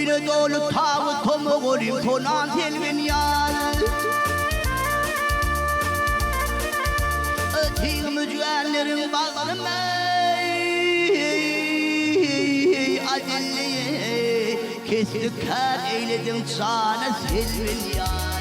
Kuyunu dolu tavu tomu olim tonan telvin yar Öteyim mücvenlerin bağlarım Acelleye kestik kar eyledim sana telvin yar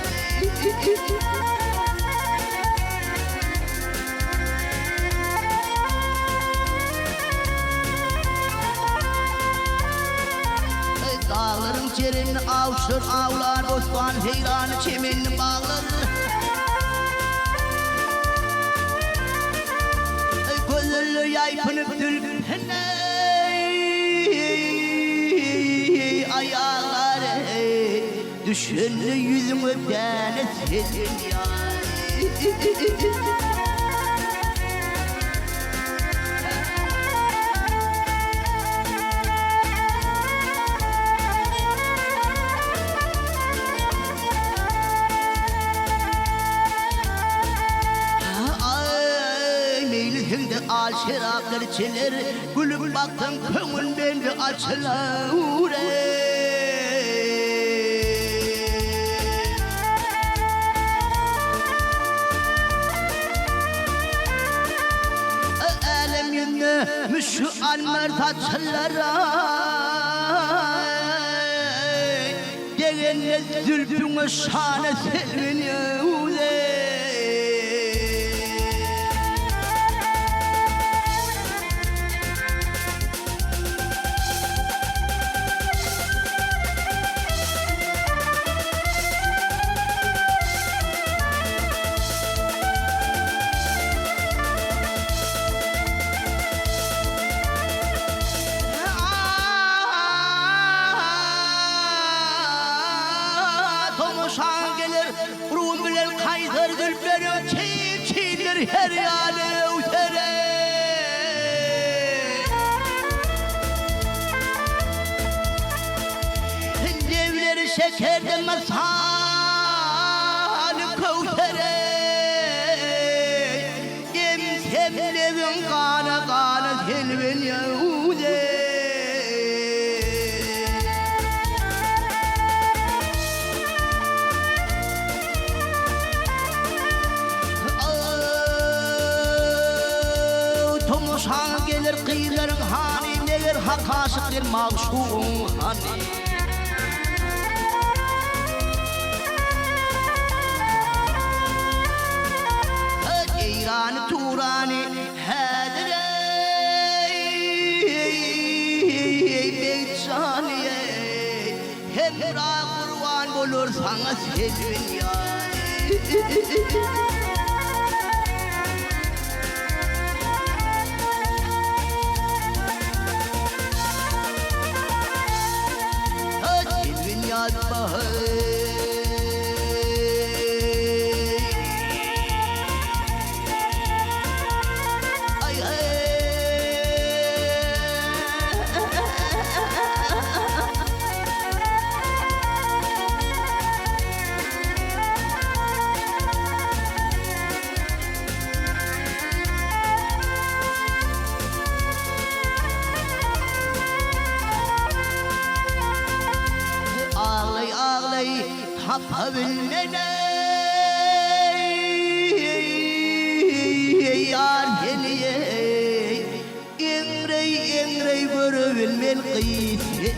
Dağların çerini avşır avlar Osman heyranı çemenini bağlar Gözlü yaypınıp dülgünne Ayağları düşünlü yüzümü dene senin yar Şimdi al şarapları çeler Gülüp baktım kömül bende açılır Elem yüzüne müşü anmer taçlara Değenle zülfünü şane selviniyor Şan gelir, ruhum bilen kaydır gülbeni çiğnir her yanı utere. Devleri şekerde masanı kavtere. Emsemlerin kanı kanı selven yahude. Tomuşan gelir kıyıların hani neler hak aşıktır mağşuğun hani Ceyranı Turani hedire Beytsaniye Hemra kurban bulur sana sevin ya Ağlay ağlay tapabilmene Yar yeniye İngrey görübilmen kıyısı